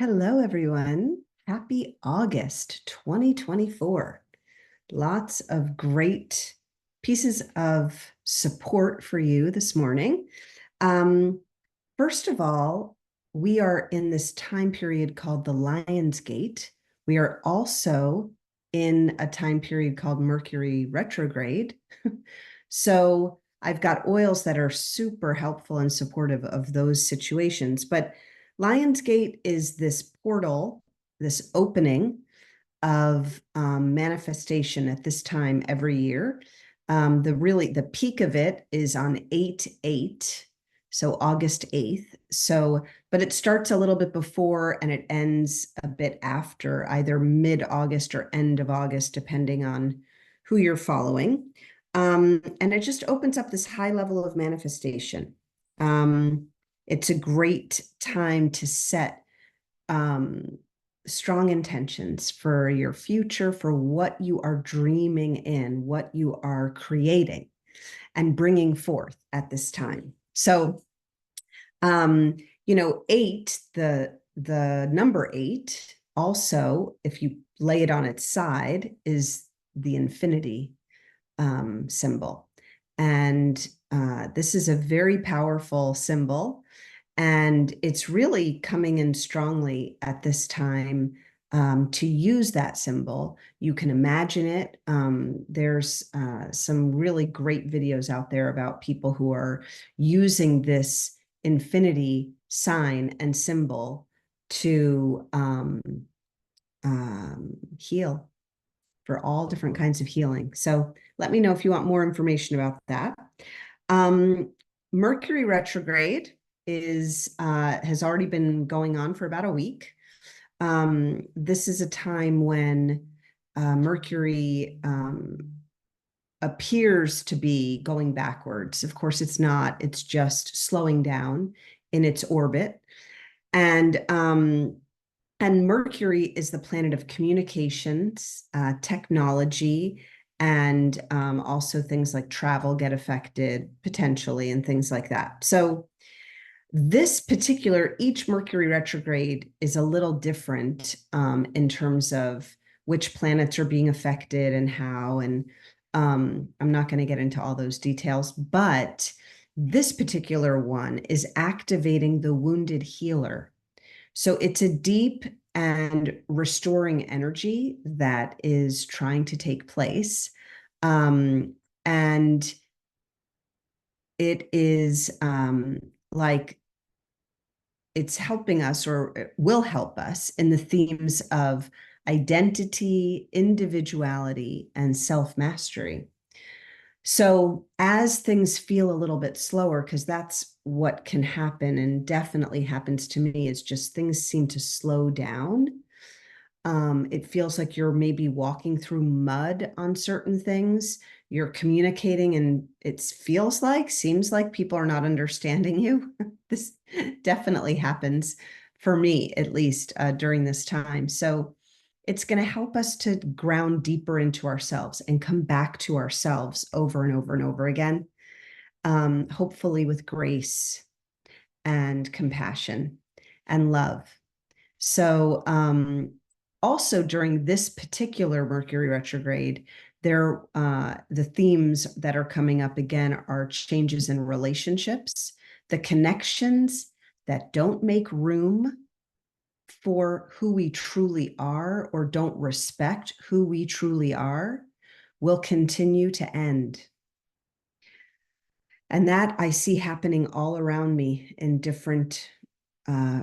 Hello, everyone. Happy August 2024. Lots of great pieces of support for you this morning. Um, First of all, we are in this time period called the Lion's Gate. We are also in a time period called Mercury Retrograde. So I've got oils that are super helpful and supportive of those situations. But Lion's Gate is this portal, this opening of manifestation at this time every year. The peak of it is on 8/8, so August 8th. So, but it starts a little bit before and it ends a bit after, either mid-August or end of August, depending on who you're following. And it just opens up this high level of manifestation. It's a great time to set strong intentions for your future, for what you are dreaming in, what you are creating and bringing forth at this time. So, eight, the number eight, also, if you lay it on its side, is the infinity symbol. And this is a very powerful symbol. And it's really coming in strongly at this time to use that symbol. You can imagine it. There's some really great videos out there about people who are using this infinity sign and symbol to heal, for all different kinds of healing. So let me know if you want more information about that. Mercury retrograde has already been going on for about a week. This is a time when Mercury appears to be going backwards. Of course, it's not. It's just slowing down in its orbit. And Mercury is the planet of communications, technology, and also things like travel get affected potentially and things like that. So each Mercury retrograde is a little different in terms of which planets are being affected and how. And I'm not going to get into all those details, but this particular one is activating the wounded healer. So it's a deep and restoring energy that is trying to take place. And it is like it's helping us, or it will help us, in the themes of identity, individuality, and self-mastery. So as things feel a little bit slower, because that's what can happen and definitely happens to me, is just things seem to slow down. It feels like you're maybe walking through mud on certain things. You're communicating and seems like people are not understanding you. This definitely happens for me, at least during this time. So it's going to help us to ground deeper into ourselves and come back to ourselves over and over and over again, hopefully with grace and compassion and love. So also during this particular Mercury retrograde, the themes that are coming up again are changes in relationships, the connections that don't make room for who we truly are or don't respect who we truly are will continue to end. And that I see happening all around me in different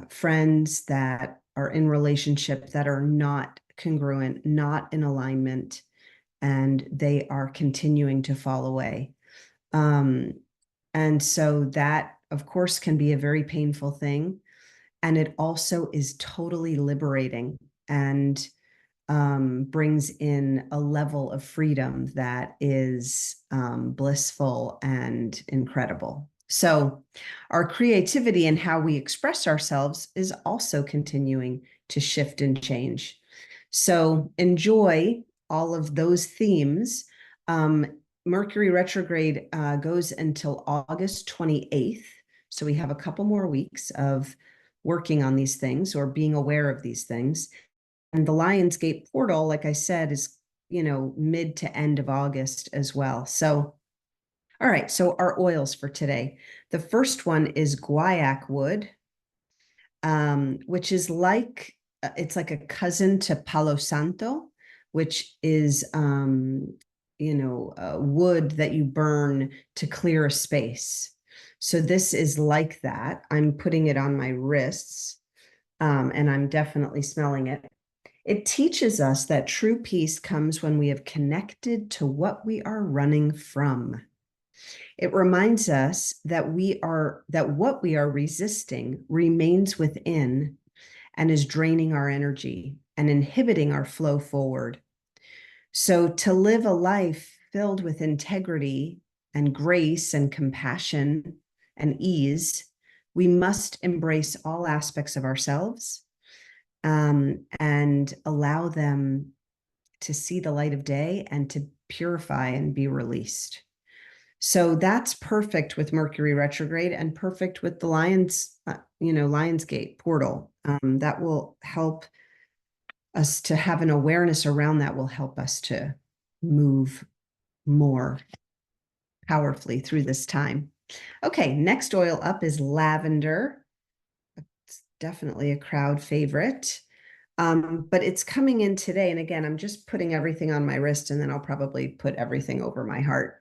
friends that are in relationship that are not congruent, not in alignment, and they are continuing to fall away. And so that, of course, can be a very painful thing. And it also is totally liberating and brings in a level of freedom that is blissful and incredible. So our creativity and how we express ourselves is also continuing to shift and change. So enjoy all of those themes. Mercury retrograde goes until August 28th. So we have a couple more weeks of working on these things or being aware of these things. And the Lionsgate portal, like I said, is, mid to end of August as well. So, all right. So our oils for today. The first one is Guaiacwood, which is it's like a cousin to Palo Santo, which is, wood that you burn to clear a space. So this is like that. I'm putting it on my wrists, and I'm definitely smelling it. It teaches us that true peace comes when we have connected to what we are running from. It reminds us that what we are resisting remains within and is draining our energy and inhibiting our flow forward. So to live a life filled with integrity and grace and compassion and ease, we must embrace all aspects of ourselves, and allow them to see the light of day and to purify and be released. So that's perfect with Mercury retrograde and perfect with the Lionsgate portal. That will help us to have an awareness around that, will help us to move more powerfully through this time. Okay, next oil up is lavender. It's definitely a crowd favorite. But it's coming in today. And again, I'm just putting everything on my wrist, and then I'll probably put everything over my heart.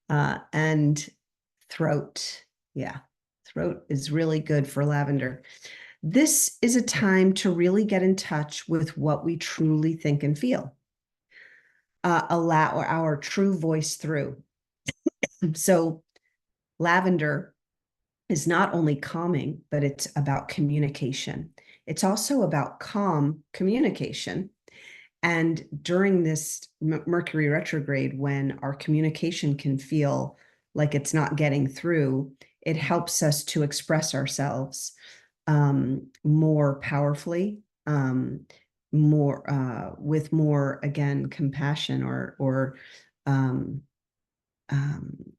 And throat. Yeah, throat is really good for lavender. This is a time to really get in touch with what we truly think and feel. Allow our true voice through. So lavender is not only calming, but it's about communication. It's also about calm communication. And during this Mercury retrograde, when our communication can feel like it's not getting through, it helps us to express ourselves more powerfully, with more, again, compassion or um,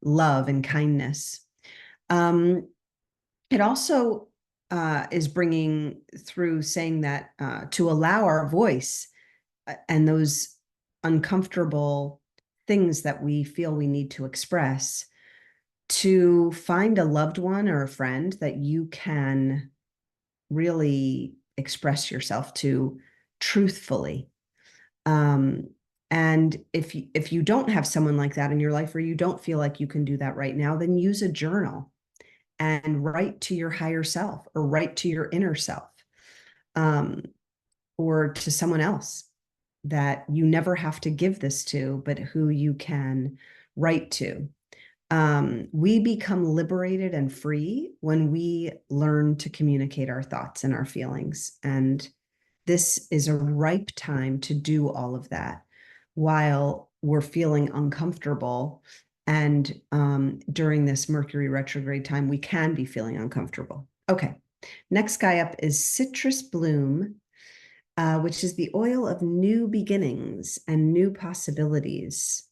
love and kindness. It also is bringing through, saying that to allow our voice and those uncomfortable things that we feel we need to express, to find a loved one or a friend that you can really express yourself to truthfully. And if you don't have someone like that in your life, or you don't feel like you can do that right now, then use a journal and write to your higher self, or write to your inner self, or to someone else that you never have to give this to, but who you can write to. We become liberated and free when we learn to communicate our thoughts and our feelings. And this is a ripe time to do all of that while we're feeling uncomfortable. And during this Mercury retrograde time, we can be feeling uncomfortable. Okay, next guy up is citrus bloom, which is the oil of new beginnings and new possibilities.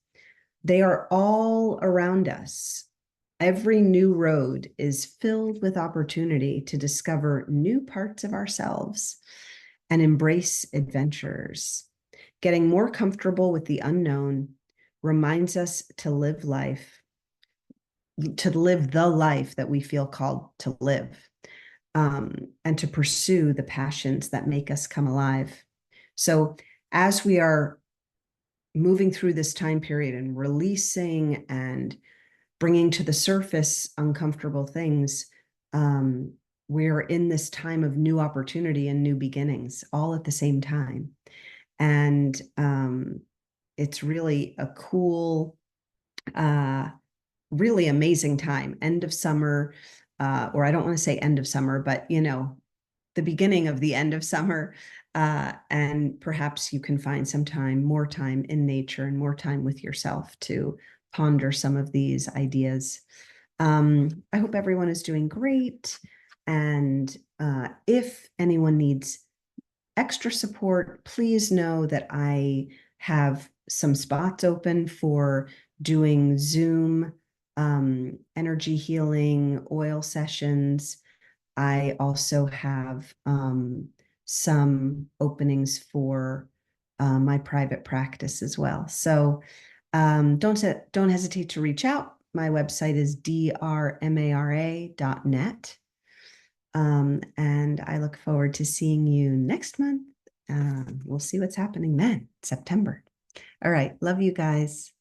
They are all around us. Every new road is filled with opportunity to discover new parts of ourselves and embrace adventures. Getting more comfortable with the unknown reminds us to live the life that we feel called to live, and to pursue the passions that make us come alive. So as we are moving through this time period and releasing and bringing to the surface uncomfortable things, we're in this time of new opportunity and new beginnings all at the same time. And it's really a cool, really amazing time. End of summer, or I don't want to say end of summer, but the beginning of the end of summer. And perhaps you can find some time, more time in nature, and more time with yourself to ponder some of these ideas. I hope everyone is doing great. And if anyone needs extra support, please know that I have some spots open for doing Zoom energy healing oil sessions. I also have some openings for my private practice as well. So don't hesitate to reach out. My website is drmara.net. And I look forward to seeing you next month. We'll see what's happening then, September. All right. Love you guys.